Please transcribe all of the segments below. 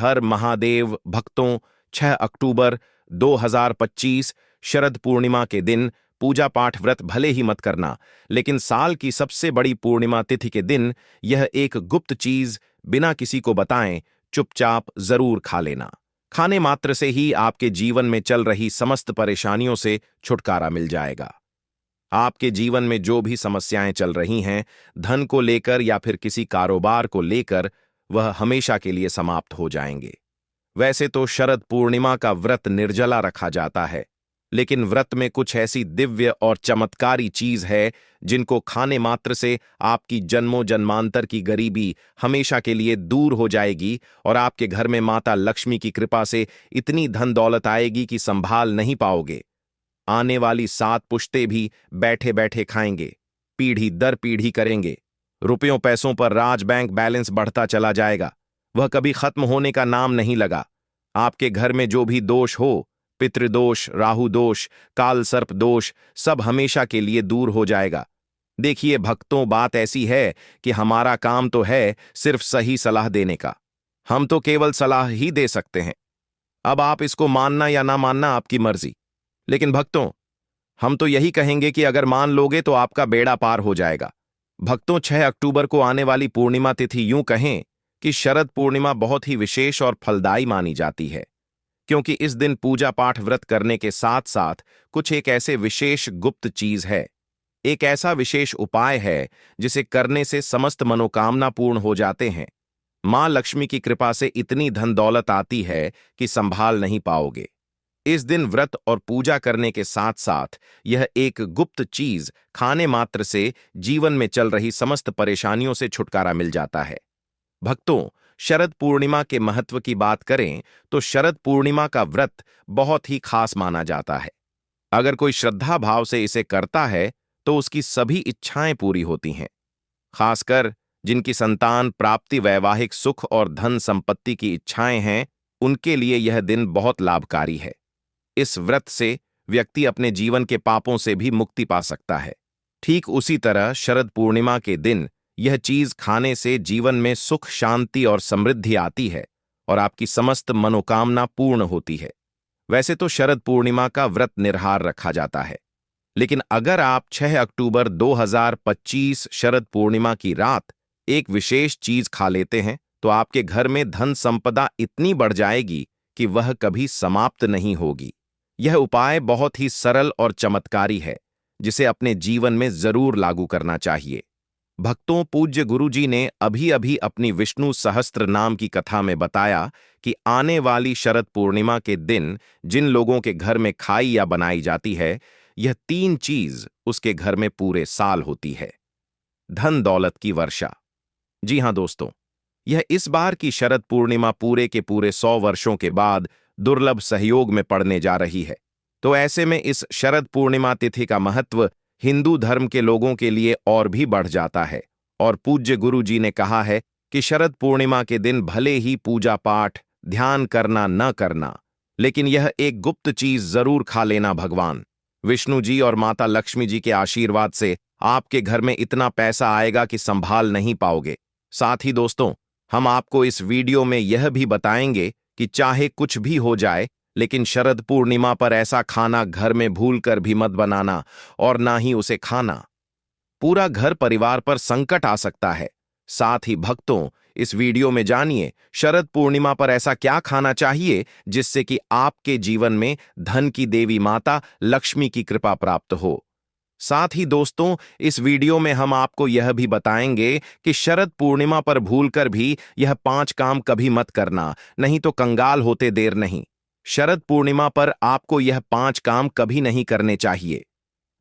हर महादेव भक्तों, 6 अक्टूबर 2025 शरद पूर्णिमा के दिन पूजा पाठ व्रत भले ही मत करना, लेकिन साल की सबसे बड़ी पूर्णिमा तिथि के दिन यह एक गुप्त चीज बिना किसी को बताएं चुपचाप जरूर खा लेना। खाने मात्र से ही आपके जीवन में चल रही समस्त परेशानियों से छुटकारा मिल जाएगा। आपके जीवन में जो भी समस्याएं चल रही हैं, धन को लेकर या फिर किसी कारोबार को लेकर, वह हमेशा के लिए समाप्त हो जाएंगे। वैसे तो शरद पूर्णिमा का व्रत निर्जला रखा जाता है, लेकिन व्रत में कुछ ऐसी दिव्य और चमत्कारी चीज है जिनको खाने मात्र से आपकी जन्मों जन्मांतर की गरीबी हमेशा के लिए दूर हो जाएगी और आपके घर में माता लक्ष्मी की कृपा से इतनी धन दौलत आएगी कि संभाल नहीं पाओगे। आने वाली 7 पुश्ते भी बैठे बैठे खाएंगे, पीढ़ी दर पीढ़ी करेंगे। रुपयों पैसों पर राज बैंक बैलेंस बढ़ता चला जाएगा, वह कभी खत्म होने का नाम नहीं लगा। आपके घर में जो भी दोष हो, पितृदोष, राहु दोष, काल सर्प दोष, सब हमेशा के लिए दूर हो जाएगा। देखिए भक्तों, बात ऐसी है कि हमारा काम तो है सिर्फ सही सलाह देने का। हम तो केवल सलाह ही दे सकते हैं। अब आप इसको मानना या ना मानना आपकी मर्जी, लेकिन भक्तों, हम तो यही कहेंगे कि अगर मान लोगे तो आपका बेड़ा पार हो जाएगा। भक्तों, 6 अक्टूबर को आने वाली पूर्णिमा तिथि यूं कहें कि शरद पूर्णिमा बहुत ही विशेष और फलदायी मानी जाती है, क्योंकि इस दिन पूजा पाठ व्रत करने के साथ साथ कुछ एक ऐसे विशेष गुप्त चीज है, एक ऐसा विशेष उपाय है जिसे करने से समस्त मनोकामना पूर्ण हो जाते हैं। मां लक्ष्मी की कृपा से इतनी धन दौलत आती है कि संभाल नहीं पाओगे। इस दिन व्रत और पूजा करने के साथ साथ यह एक गुप्त चीज खाने मात्र से जीवन में चल रही समस्त परेशानियों से छुटकारा मिल जाता है। भक्तों, शरद पूर्णिमा के महत्व की बात करें तो शरद पूर्णिमा का व्रत बहुत ही खास माना जाता है। अगर कोई श्रद्धा भाव से इसे करता है तो उसकी सभी इच्छाएं पूरी होती हैं। खासकर जिनकी संतान प्राप्ति, वैवाहिक सुख और धन संपत्ति की इच्छाएं हैं, उनके लिए यह दिन बहुत लाभकारी है। इस व्रत से व्यक्ति अपने जीवन के पापों से भी मुक्ति पा सकता है। ठीक उसी तरह शरद पूर्णिमा के दिन यह चीज खाने से जीवन में सुख, शांति और समृद्धि आती है और आपकी समस्त मनोकामना पूर्ण होती है। वैसे तो शरद पूर्णिमा का व्रत निराहार रखा जाता है, लेकिन अगर आप 6 अक्टूबर 2025 शरद पूर्णिमा की रात एक विशेष चीज खा लेते हैं तो आपके घर में धन संपदा इतनी बढ़ जाएगी कि वह कभी समाप्त नहीं होगी। यह उपाय बहुत ही सरल और चमत्कारी है, जिसे अपने जीवन में जरूर लागू करना चाहिए। भक्तों, पूज्य गुरु जी ने अभी अभी अपनी विष्णु सहस्त्र नाम की कथा में बताया कि आने वाली शरद पूर्णिमा के दिन जिन लोगों के घर में खाई या बनाई जाती है, यह 3 चीज उसके घर में पूरे साल होती है। धन दौलत की वर्षा। जी हां दोस्तों, यह इस बार की शरद पूर्णिमा पूरे के पूरे 100 वर्षों के बाद दुर्लभ सहयोग में पड़ने जा रही है। तो ऐसे में इस शरद पूर्णिमा तिथि का महत्व हिंदू धर्म के लोगों के लिए और भी बढ़ जाता है और पूज्य गुरु जी ने कहा है कि शरद पूर्णिमा के दिन भले ही पूजा पाठ, ध्यान करना न करना, लेकिन यह एक गुप्त चीज जरूर खा लेना। भगवान विष्णु जी और माता लक्ष्मी जी के आशीर्वाद से आपके घर में इतना पैसा आएगा कि संभाल नहीं पाओगे। साथ ही दोस्तों, हम आपको इस वीडियो में यह भी बताएंगे कि चाहे कुछ भी हो जाए, लेकिन शरद पूर्णिमा पर ऐसा खाना घर में भूलकर भी मत बनाना और ना ही उसे खाना। पूरा घर परिवार पर संकट आ सकता है। साथ ही भक्तों, इस वीडियो में जानिए शरद पूर्णिमा पर ऐसा क्या खाना चाहिए जिससे कि आपके जीवन में धन की देवी माता लक्ष्मी की कृपा प्राप्त हो। साथ ही दोस्तों, इस वीडियो में हम आपको यह भी बताएंगे कि शरद पूर्णिमा पर भूलकर भी यह 5 काम कभी मत करना, नहीं तो कंगाल होते देर नहीं। शरद पूर्णिमा पर आपको यह 5 काम कभी नहीं करने चाहिए।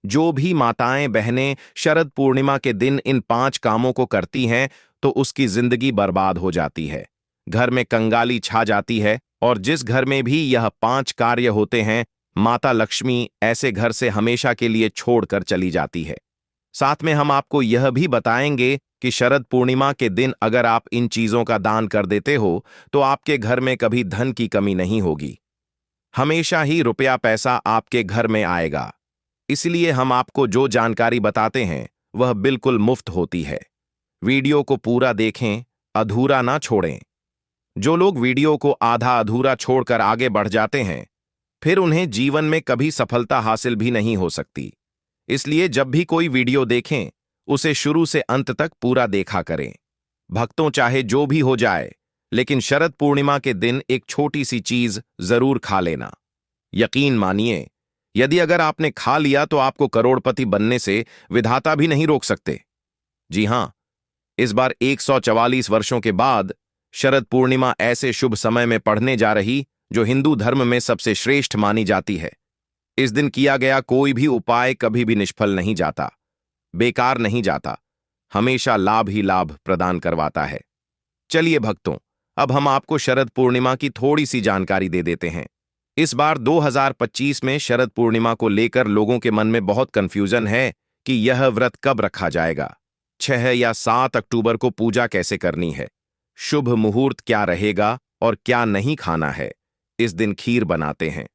जो भी माताएं बहनें शरद पूर्णिमा के दिन इन 5 कामों को करती हैं तो उसकी जिंदगी बर्बाद हो जाती है, घर में कंगाली छा जाती है और जिस घर में भी यह 5 कार्य होते हैं, माता लक्ष्मी ऐसे घर से हमेशा के लिए छोड़कर चली जाती है। साथ में हम आपको यह भी बताएंगे कि शरद पूर्णिमा के दिन अगर आप इन चीजों का दान कर देते हो तो आपके घर में कभी धन की कमी नहीं होगी, हमेशा ही रुपया पैसा आपके घर में आएगा। इसलिए हम आपको जो जानकारी बताते हैं वह बिल्कुल मुफ्त होती है। वीडियो को पूरा देखें, अधूरा ना छोड़ें। जो लोग वीडियो को आधा अधूरा छोड़कर आगे बढ़ जाते हैं, फिर उन्हें जीवन में कभी सफलता हासिल भी नहीं हो सकती। इसलिए जब भी कोई वीडियो देखें, उसे शुरू से अंत तक पूरा देखा करें। भक्तों, चाहे जो भी हो जाए, लेकिन शरद पूर्णिमा के दिन एक छोटी सी चीज जरूर खा लेना। यकीन मानिए, यदि अगर आपने खा लिया तो आपको करोड़पति बनने से विधाता भी नहीं रोक सकते। जी हां, इस बार 144 वर्षों के बाद शरद पूर्णिमा ऐसे शुभ समय में पढ़ने जा रही जो हिंदू धर्म में सबसे श्रेष्ठ मानी जाती है। इस दिन किया गया कोई भी उपाय कभी भी निष्फल नहीं जाता, बेकार नहीं जाता, हमेशा लाभ ही लाभ प्रदान करवाता है। चलिए भक्तों, अब हम आपको शरद पूर्णिमा की थोड़ी सी जानकारी दे देते हैं। इस बार 2025 में शरद पूर्णिमा को लेकर लोगों के मन में बहुत कंफ्यूजन है कि यह व्रत कब रखा जाएगा, 6 या 7 अक्टूबर को पूजा कैसे करनी है, शुभ मुहूर्त क्या रहेगा और क्या नहीं खाना है। इस दिन खीर बनाते हैं,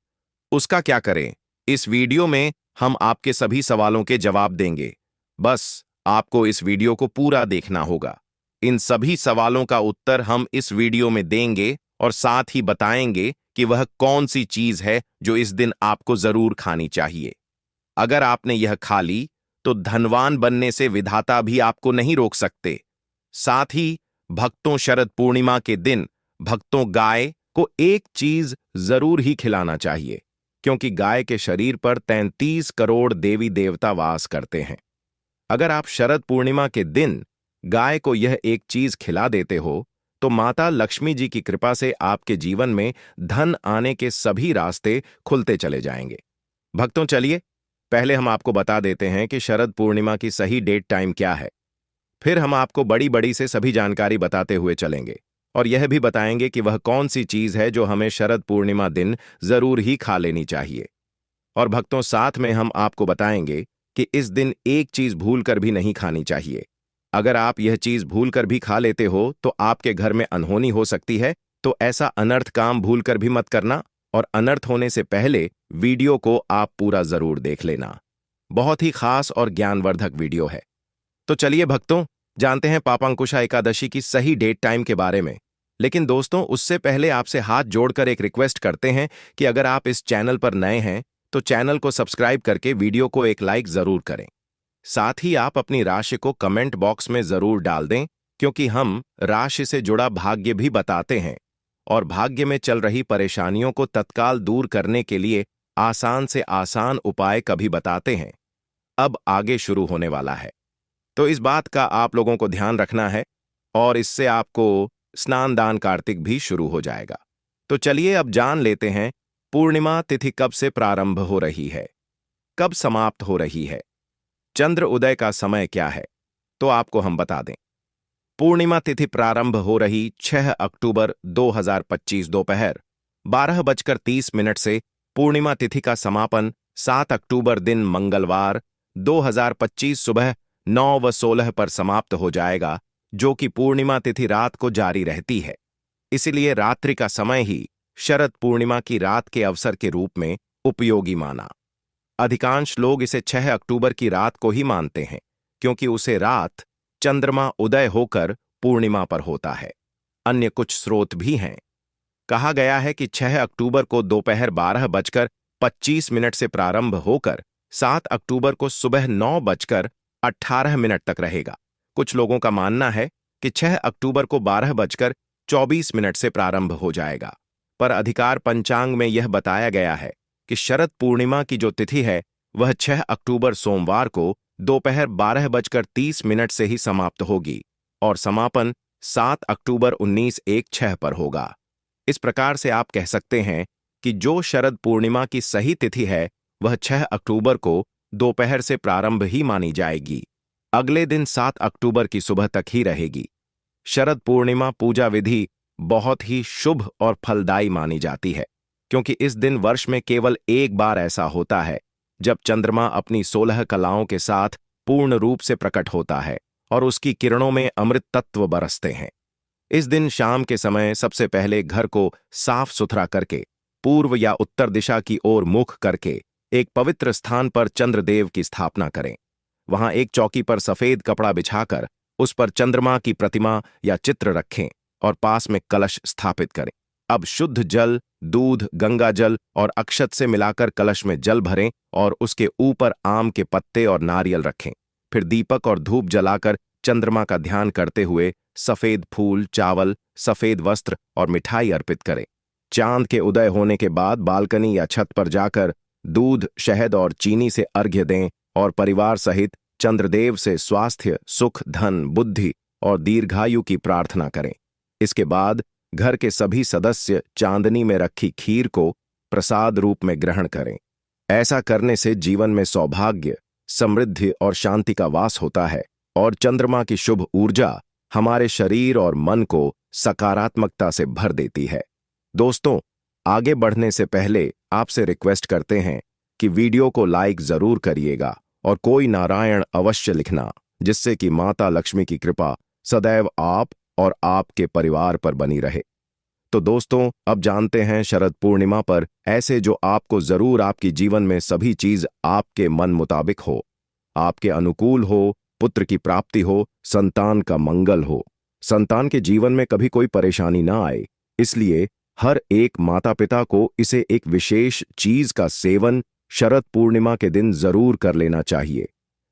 उसका क्या करें? इस वीडियो में हम आपके सभी सवालों के जवाब देंगे। बस आपको इस वीडियो को पूरा देखना होगा। इन सभी सवालों का उत्तर हम इस वीडियो में देंगे और साथ ही बताएंगे कि वह कौन सी चीज है जो इस दिन आपको जरूर खानी चाहिए। अगर आपने यह खा ली तो धनवान बनने से विधाता भी आपको नहीं रोक सकते। साथ ही भक्तों, शरद पूर्णिमा के दिन भक्तों गाय को एक चीज जरूर ही खिलाना चाहिए, क्योंकि गाय के शरीर पर 33 करोड़ देवी देवता वास करते हैं। अगर आप शरद पूर्णिमा के दिन गाय को यह एक चीज खिला देते हो तो माता लक्ष्मी जी की कृपा से आपके जीवन में धन आने के सभी रास्ते खुलते चले जाएंगे। भक्तों, चलिए पहले हम आपको बता देते हैं कि शरद पूर्णिमा की सही डेट टाइम क्या है। फिर हम आपको बड़ी बड़ी से सभी जानकारी बताते हुए चलेंगे और यह भी बताएंगे कि वह कौन सी चीज है जो हमें शरद पूर्णिमा दिन जरूर ही खा लेनी चाहिए। और भक्तों, साथ में हम आपको बताएंगे कि इस दिन एक चीज भूलकर भी नहीं खानी चाहिए। अगर आप यह चीज भूलकर भी खा लेते हो तो आपके घर में अनहोनी हो सकती है, तो ऐसा अनर्थ काम भूलकर भी मत करना और अनर्थ होने से पहले वीडियो को आप पूरा जरूर देख लेना। बहुत ही खास और ज्ञानवर्धक वीडियो है। तो चलिए भक्तों, जानते हैं पापांकुशा एकादशी की सही डेट टाइम के बारे में। लेकिन दोस्तों, उससे पहले आपसे हाथ जोड़कर एक रिक्वेस्ट करते हैं कि अगर आप इस चैनल पर नए हैं तो चैनल को सब्सक्राइब करके वीडियो को एक लाइक जरूर करें। साथ ही आप अपनी राशि को कमेंट बॉक्स में जरूर डाल दें, क्योंकि हम राशि से जुड़ा भाग्य भी बताते हैं और भाग्य में चल रही परेशानियों को तत्काल दूर करने के लिए आसान से आसान उपाय कभी बताते हैं। अब आगे शुरू होने वाला है, तो इस बात का आप लोगों को ध्यान रखना है और इससे आपको स्नान दान कार्तिक भी शुरू हो जाएगा। तो चलिए अब जान लेते हैं पूर्णिमा तिथि कब से प्रारंभ हो रही है, कब समाप्त हो रही है, चंद्र उदय का समय क्या है, तो आपको हम बता दें। पूर्णिमा तिथि प्रारंभ हो रही 6 अक्टूबर 2025 दोपहर 12:30 से पूर्णिमा तिथि का समापन 7 अक्टूबर दिन मंगलवार 2025 सुबह 9:16 पर समाप्त हो जाएगा, जो कि पूर्णिमा तिथि रात को जारी रहती है। इसलिए रात्रि का समय ही शरद पूर्णिमा की रात के अवसर के रूप में उपयोगी माना। अधिकांश लोग इसे 6 अक्टूबर की रात को ही मानते हैं, क्योंकि उसे रात चंद्रमा उदय होकर पूर्णिमा पर होता है। अन्य कुछ स्रोत भी हैं। कहा गया है कि 6 अक्टूबर को दोपहर 12:25 से प्रारंभ होकर 7 अक्टूबर को सुबह 9:18 तक रहेगा। कुछ लोगों का मानना है कि 6 अक्टूबर को 12:24 से प्रारंभ हो जाएगा, पर अधिकार पंचांग में यह बताया गया है कि शरद पूर्णिमा की जो तिथि है वह 6 अक्टूबर सोमवार को दोपहर 12:30 से ही समाप्त होगी और समापन 7 अक्टूबर 1916 पर होगा। इस प्रकार से आप कह सकते हैं कि जो शरद पूर्णिमा की सही तिथि है वह 6 अक्टूबर को दोपहर से प्रारंभ ही मानी जाएगी। अगले दिन 7 अक्टूबर की सुबह तक ही रहेगी। शरद पूर्णिमा पूजा विधि बहुत ही शुभ और फलदायी मानी जाती है, क्योंकि इस दिन वर्ष में केवल एक बार ऐसा होता है जब चंद्रमा अपनी 16 कलाओं के साथ पूर्ण रूप से प्रकट होता है और उसकी किरणों में अमृत तत्व बरसते हैं। इस दिन शाम के समय सबसे पहले घर को साफ सुथरा करके पूर्व या उत्तर दिशा की ओर मुख करके एक पवित्र स्थान पर चंद्रदेव की स्थापना करें। वहां एक चौकी पर सफेद कपड़ा बिछाकर उस पर चंद्रमा की प्रतिमा या चित्र रखें और पास में कलश स्थापित करें। अब शुद्ध जल, दूध, गंगा जल और अक्षत से मिलाकर कलश में जल भरें और उसके ऊपर आम के पत्ते और नारियल रखें। फिर दीपक और धूप जलाकर चंद्रमा का ध्यान करते हुए सफेद फूल, चावल, सफेद वस्त्र और मिठाई अर्पित करें। चांद के उदय होने के बाद बालकनी या छत पर जाकर दूध, शहद और चीनी से अर्घ्य दें और परिवार सहित चंद्रदेव से स्वास्थ्य, सुख, धन, बुद्धि और दीर्घायु की प्रार्थना करें। इसके बाद घर के सभी सदस्य चांदनी में रखी खीर को प्रसाद रूप में ग्रहण करें। ऐसा करने से जीवन में सौभाग्य, समृद्धि और शांति का वास होता है और चंद्रमा की शुभ ऊर्जा हमारे शरीर और मन को सकारात्मकता से भर देती है। दोस्तों, आगे बढ़ने से पहले आपसे रिक्वेस्ट करते हैं कि वीडियो को लाइक जरूर करिएगा और कोई नारायण अवश्य लिखना, जिससे कि माता लक्ष्मी की कृपा सदैव आप और आपके परिवार पर बनी रहे। तो दोस्तों, अब जानते हैं शरद पूर्णिमा पर ऐसे जो आपको जरूर आपकी जीवन में सभी चीज आपके मन मुताबिक हो, आपके अनुकूल हो, पुत्र की प्राप्ति हो, संतान का मंगल हो, संतान के जीवन में कभी कोई परेशानी ना आए। इसलिए हर एक माता पिता को इसे एक विशेष चीज का सेवन शरद पूर्णिमा के दिन जरूर कर लेना चाहिए।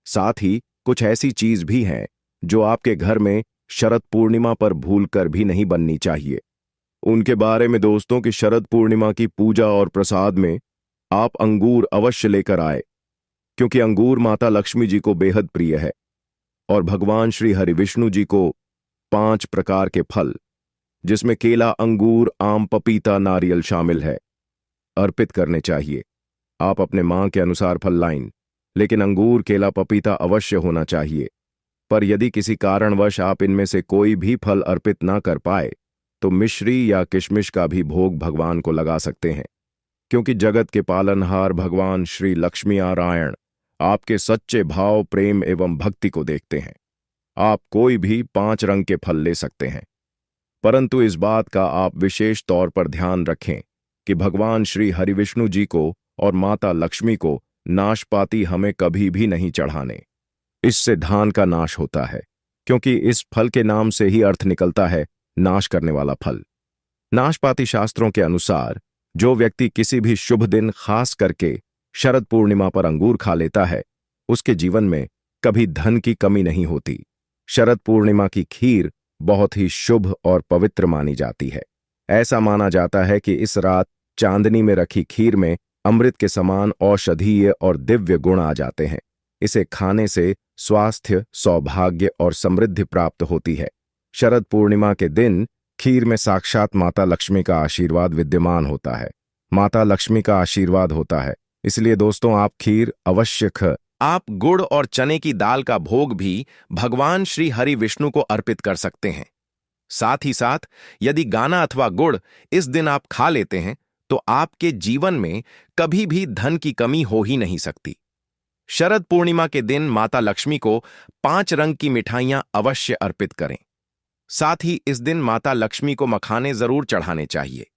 साथ ही कुछ ऐसी चीज भी हैं जो आपके घर में शरद पूर्णिमा पर भूलकर भी नहीं बननी चाहिए। उनके बारे में दोस्तों कि शरद पूर्णिमा की पूजा और प्रसाद में आप अंगूर अवश्य लेकर आए, क्योंकि अंगूर माता लक्ष्मी जी को बेहद प्रिय है और भगवान श्री हरि विष्णु जी को 5 प्रकार के फल, जिसमें केला, अंगूर, आम, पपीता, नारियल शामिल है, अर्पित करने चाहिए। आप अपने मां के अनुसार फल लाइन, लेकिन अंगूर, केला, पपीता अवश्य होना चाहिए। पर यदि किसी कारणवश आप इनमें से कोई भी फल अर्पित ना कर पाए तो मिश्री या किशमिश का भी भोग भगवान को लगा सकते हैं, क्योंकि जगत के पालनहार भगवान श्री लक्ष्मी नारायण आपके सच्चे भाव, प्रेम एवं भक्ति को देखते हैं। आप कोई भी 5 रंग के फल ले सकते हैं, परंतु इस बात का आप विशेष तौर पर ध्यान रखें कि भगवान श्री हरिविष्णु जी को और माता लक्ष्मी को नाशपाती हमें कभी भी नहीं चढ़ाने। इससे धान का नाश होता है, क्योंकि इस फल के नाम से ही अर्थ निकलता है नाश करने वाला फल। नाशपाती शास्त्रों के अनुसार जो व्यक्ति किसी भी शुभ दिन, खास करके शरद पूर्णिमा पर अंगूर खा लेता है, उसके जीवन में कभी धन की कमी नहीं होती। शरद पूर्णिमा की खीर बहुत ही शुभ और पवित्र मानी जाती है। ऐसा माना जाता है कि इस रात चांदनी में रखी खीर में अमृत के समान औषधीय और दिव्य गुण आ जाते हैं। इसे खाने से स्वास्थ्य, सौभाग्य और समृद्धि प्राप्त होती है। शरद पूर्णिमा के दिन खीर में साक्षात माता लक्ष्मी का आशीर्वाद विद्यमान होता है। माता लक्ष्मी का आशीर्वाद होता है, इसलिए दोस्तों आप खीर अवश्य आप गुड़ और चने की दाल का भोग भी भगवान श्री हरि विष्णु को अर्पित कर सकते हैं। साथ ही साथ यदि गाना अथवा गुड़ इस दिन आप खा लेते हैं तो आपके जीवन में कभी भी धन की कमी हो ही नहीं सकती। शरद पूर्णिमा के दिन माता लक्ष्मी को 5 रंग की मिठाइयां अवश्य अर्पित करें। साथ ही इस दिन माता लक्ष्मी को मखाने जरूर चढ़ाने चाहिए।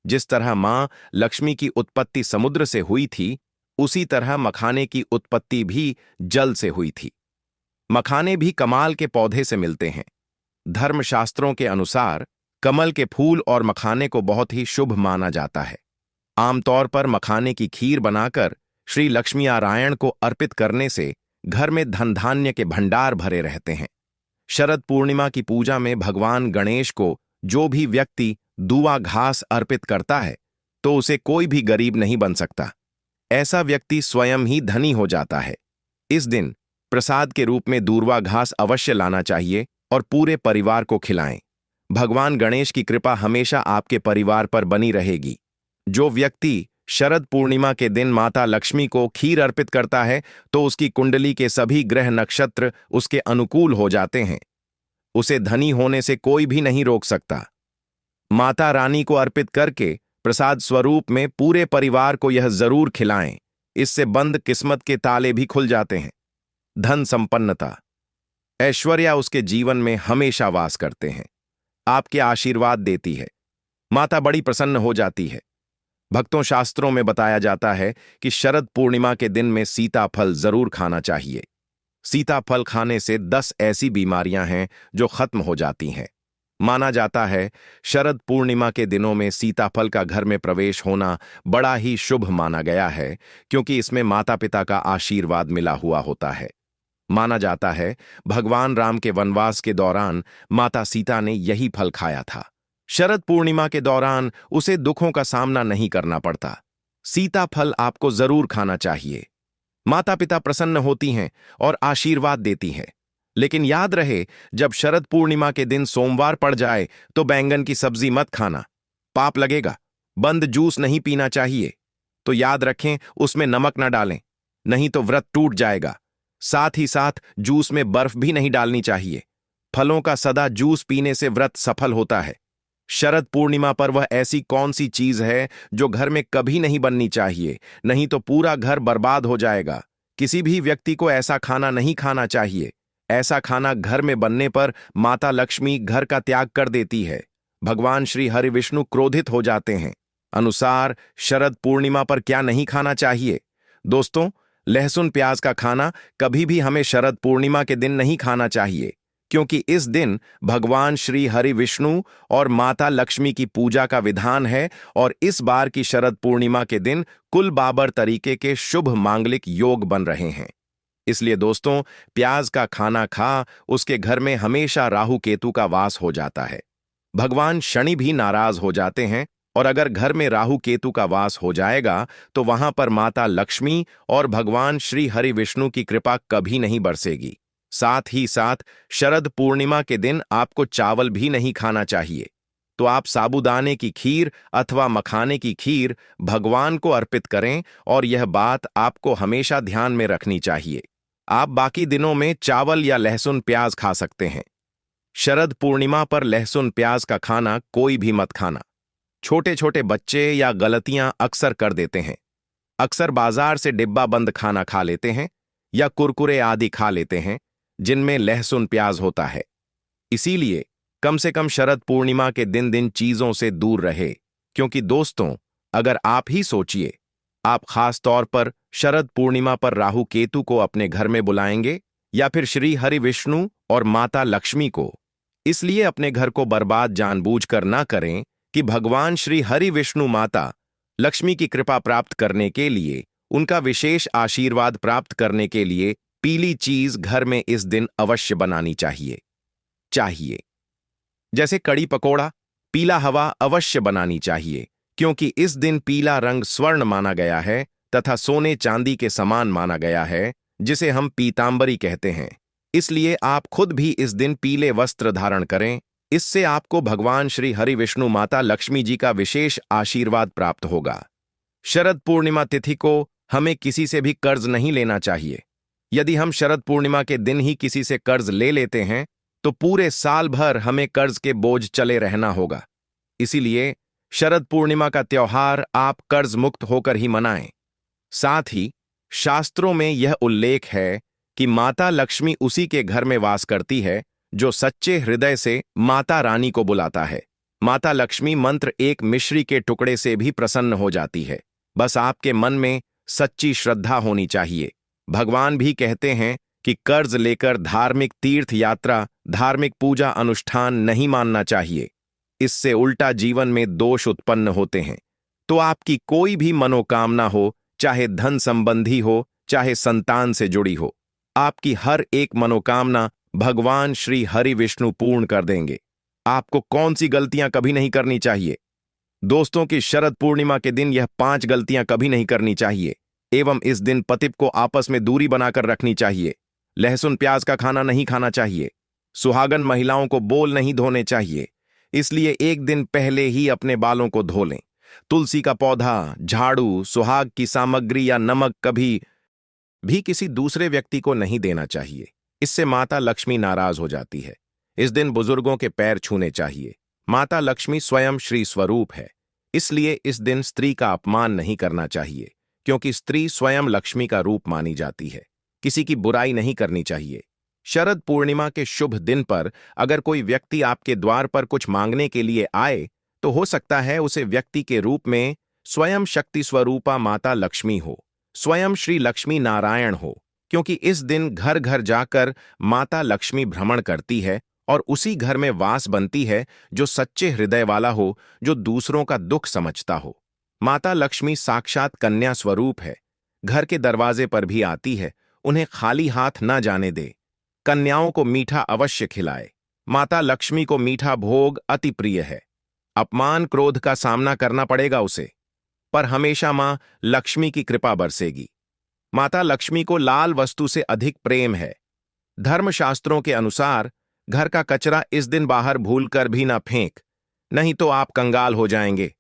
जिस तरह मां लक्ष्मी की उत्पत्ति समुद्र से हुई थी, उसी तरह मखाने की उत्पत्ति भी जल से हुई थी। मखाने भी कमाल के पौधे से मिलते हैं। धर्मशास्त्रों के अनुसार कमल के फूल और मखाने को बहुत ही शुभ माना जाता है। आमतौर पर मखाने की खीर बनाकर श्री लक्ष्मी नारायण को अर्पित करने से घर में धन धान्य के भंडार भरे रहते हैं। शरद पूर्णिमा की पूजा में भगवान गणेश को जो भी व्यक्ति दूवा घास अर्पित करता है तो उसे कोई भी गरीब नहीं बन सकता। ऐसा व्यक्ति स्वयं ही धनी हो जाता है। इस दिन प्रसाद के रूप में दूर्वा घास अवश्य लाना चाहिए और पूरे परिवार को खिलाएं। भगवान गणेश की कृपा हमेशा आपके परिवार पर बनी रहेगी। जो व्यक्ति शरद पूर्णिमा के दिन माता लक्ष्मी को खीर अर्पित करता है तो उसकी कुंडली के सभी ग्रह नक्षत्र उसके अनुकूल हो जाते हैं। उसे धनी होने से कोई भी नहीं रोक सकता। माता रानी को अर्पित करके प्रसाद स्वरूप में पूरे परिवार को यह जरूर खिलाएं। इससे बंद किस्मत के ताले भी खुल जाते हैं। धन संपन्नता, ऐश्वर्या उसके जीवन में हमेशा वास करते हैं। आपके आशीर्वाद देती है। माता बड़ी प्रसन्न हो जाती है। भक्तों, शास्त्रों में बताया जाता है कि शरद पूर्णिमा के दिन में सीताफल जरूर खाना चाहिए। सीताफल खाने से 10 ऐसी बीमारियां हैं जो खत्म हो जाती हैं। माना जाता है शरद पूर्णिमा के दिनों में सीताफल का घर में प्रवेश होना बड़ा ही शुभ माना गया है, क्योंकि इसमें माता पिता का आशीर्वाद मिला हुआ होता है। माना जाता है भगवान राम के वनवास के दौरान माता सीता ने यही फल खाया था। शरद पूर्णिमा के दौरान उसे दुखों का सामना नहीं करना पड़ता। सीताफल आपको जरूर खाना चाहिए। माता पिता प्रसन्न होती हैं और आशीर्वाद देती हैं। लेकिन याद रहे, जब शरद पूर्णिमा के दिन सोमवार पड़ जाए तो बैंगन की सब्जी मत खाना, पाप लगेगा। बंद जूस नहीं पीना चाहिए, तो याद रखें उसमें नमक न डालें, नहीं तो व्रत टूट जाएगा। साथ ही साथ जूस में बर्फ भी नहीं डालनी चाहिए। फलों का सदा जूस पीने से व्रत सफल होता है। शरद पूर्णिमा पर वह ऐसी कौन सी चीज है जो घर में कभी नहीं बननी चाहिए, नहीं तो पूरा घर बर्बाद हो जाएगा। किसी भी व्यक्ति को ऐसा खाना नहीं खाना चाहिए। ऐसा खाना घर में बनने पर माता लक्ष्मी घर का त्याग कर देती है। भगवान श्री हरि विष्णु क्रोधित हो जाते हैं। अनुसार शरद पूर्णिमा पर क्या नहीं खाना चाहिए? दोस्तों, लहसुन प्याज का खाना कभी भी हमें शरद पूर्णिमा के दिन नहीं खाना चाहिए, क्योंकि इस दिन भगवान श्री हरि विष्णु और माता लक्ष्मी की पूजा का विधान है और इस बार की शरद पूर्णिमा के दिन कुल बाबर तरीके के शुभ मांगलिक योग बन रहे हैं। इसलिए दोस्तों, प्याज का खाना खा उसके घर में हमेशा राहु केतु का वास हो जाता है। भगवान शनि भी नाराज हो जाते हैं, और अगर घर में राहु केतु का वास हो जाएगा तो वहां पर माता लक्ष्मी और भगवान श्री हरि विष्णु की कृपा कभी नहीं बरसेगी। साथ ही साथ शरद पूर्णिमा के दिन आपको चावल भी नहीं खाना चाहिए। तो आप साबूदाने की खीर अथवा मखाने की खीर भगवान को अर्पित करें, और यह बात आपको हमेशा ध्यान में रखनी चाहिए। आप बाकी दिनों में चावल या लहसुन प्याज खा सकते हैं। शरद पूर्णिमा पर लहसुन प्याज का खाना कोई भी मत खाना। छोटे छोटे बच्चे या गलतियां अक्सर कर देते हैं। अक्सर बाजार से डिब्बा बंद खाना खा लेते हैं या कुरकुरे आदि खा लेते हैं जिनमें लहसुन प्याज होता है। इसीलिए कम से कम शरद पूर्णिमा के दिन चीजों से दूर रहे, क्योंकि दोस्तों, अगर आप ही सोचिए, आप खास तौर पर शरद पूर्णिमा पर राहु केतु को अपने घर में बुलाएंगे या फिर श्री हरि विष्णु और माता लक्ष्मी को। इसलिए अपने घर को बर्बाद जानबूझकर ना करें कि भगवान श्री हरि विष्णु माता लक्ष्मी की कृपा प्राप्त करने के लिए, उनका विशेष आशीर्वाद प्राप्त करने के लिए पीली चीज घर में इस दिन अवश्य बनानी चाहिए। जैसे कड़ी पकोड़ा, पीला हवा अवश्य बनानी चाहिए, क्योंकि इस दिन पीला रंग स्वर्ण माना गया है तथा सोने चांदी के समान माना गया है, जिसे हम पीतांबरी कहते हैं। इसलिए आप खुद भी इस दिन पीले वस्त्र धारण करें। इससे आपको भगवान श्री हरि विष्णु माता लक्ष्मी जी का विशेष आशीर्वाद प्राप्त होगा। शरद पूर्णिमा तिथि को हमें किसी से भी कर्ज नहीं लेना चाहिए। यदि हम शरद पूर्णिमा के दिन ही किसी से कर्ज ले लेते हैं तो पूरे साल भर हमें कर्ज के बोझ चले रहना होगा। इसीलिए शरद पूर्णिमा का त्योहार आप कर्ज मुक्त होकर ही मनाएं। साथ ही शास्त्रों में यह उल्लेख है कि माता लक्ष्मी उसी के घर में वास करती है जो सच्चे हृदय से माता रानी को बुलाता है। माता लक्ष्मी मंत्र एक मिश्री के टुकड़े से भी प्रसन्न हो जाती है। बस आपके मन में सच्ची श्रद्धा होनी चाहिए। भगवान भी कहते हैं कि कर्ज लेकर धार्मिक तीर्थ यात्रा, धार्मिक पूजा अनुष्ठान नहीं मानना चाहिए। इससे उल्टा जीवन में दोष उत्पन्न होते हैं। तो आपकी कोई भी मनोकामना हो, चाहे धन संबंधी हो, चाहे संतान से जुड़ी हो, आपकी हर एक मनोकामना भगवान श्री हरि विष्णु पूर्ण कर देंगे। आपको कौन सी गलतियां कभी नहीं करनी चाहिए? दोस्तों की शरद पूर्णिमा के दिन यह 5 गलतियां कभी नहीं करनी चाहिए, एवं इस दिन पति को आपस में दूरी बनाकर रखनी चाहिए। लहसुन प्याज का खाना नहीं खाना चाहिए। सुहागन महिलाओं को बोल नहीं धोने चाहिए, इसलिए एक दिन पहले ही अपने बालों को धो लें। तुलसी का पौधा, झाड़ू, सुहाग की सामग्री या नमक कभी भी किसी दूसरे व्यक्ति को नहीं देना चाहिए। इससे माता लक्ष्मी नाराज हो जाती है। इस दिन बुजुर्गों के पैर छूने चाहिए। माता लक्ष्मी स्वयं श्री स्वरूप है, इसलिए इस दिन स्त्री का अपमान नहीं करना चाहिए, क्योंकि स्त्री स्वयं लक्ष्मी का रूप मानी जाती है। किसी की बुराई नहीं करनी चाहिए। शरद पूर्णिमा के शुभ दिन पर अगर कोई व्यक्ति आपके द्वार पर कुछ मांगने के लिए आए तो हो सकता है उसे व्यक्ति के रूप में स्वयं शक्ति स्वरूपा माता लक्ष्मी हो, स्वयं श्री लक्ष्मी नारायण हो, क्योंकि इस दिन घर घर जाकर माता लक्ष्मी भ्रमण करती है और उसी घर में वास बनती है जो सच्चे हृदय वाला हो, जो दूसरों का दुख समझता हो। माता लक्ष्मी साक्षात कन्या स्वरूप है। घर के दरवाजे पर भी आती है, उन्हें खाली हाथ न जाने दे। कन्याओं को मीठा अवश्य खिलाए। माता लक्ष्मी को मीठा भोग अति प्रिय है। अपमान क्रोध का सामना करना पड़ेगा उसे, पर हमेशा मां लक्ष्मी की कृपा बरसेगी। माता लक्ष्मी को लाल वस्तु से अधिक प्रेम है। धर्मशास्त्रों के अनुसार घर का कचरा इस दिन बाहर भूलकर भी ना फेंक, नहीं तो आप कंगाल हो जाएंगे।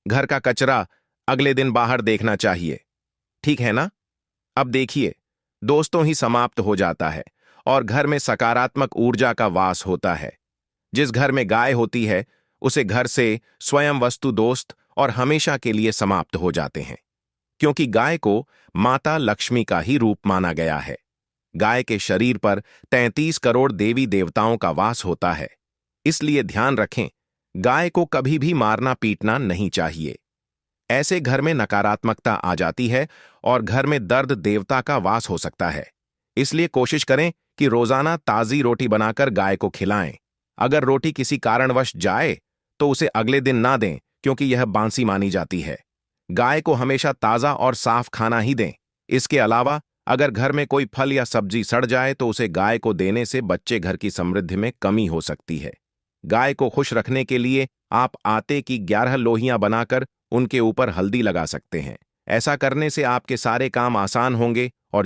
घर का कचरा अगले दिन बाहर देखना चाहिए, ठीक है ना? अब देखिए, दोस्तों ही समाप्त हो जाता है और घर में सकारात्मक ऊर्जा का वास होता है। जिस घर में गाय होती है, उसे घर से स्वयं वस्तु दोस्त और हमेशा के लिए समाप्त हो जाते हैं, क्योंकि गाय को माता लक्ष्मी का ही रूप माना गया है। गाय के शरीर पर 33 करोड़ देवी देवताओं का वास होता है, इसलिए ध्यान रखें, गाय को कभी भी मारना पीटना नहीं चाहिए। ऐसे घर में नकारात्मकता आ जाती है और घर में दर्द देवता का वास हो सकता है। इसलिए कोशिश करें कि रोजाना ताजी रोटी बनाकर गाय को खिलाएं। अगर रोटी किसी कारणवश जाए तो उसे अगले दिन ना दें, क्योंकि यह बांसी मानी जाती है। गाय को हमेशा ताजा और साफ खाना ही दें। इसके अलावा अगर घर में कोई फल या सब्जी सड़ जाए तो उसे गाय को देने से बच्चे घर की समृद्धि में कमी हो सकती है। गाय को खुश रखने के लिए आप आटे की 11 लोहियां बनाकर उनके ऊपर हल्दी लगा सकते हैं। ऐसा करने से आपके सारे काम आसान होंगे और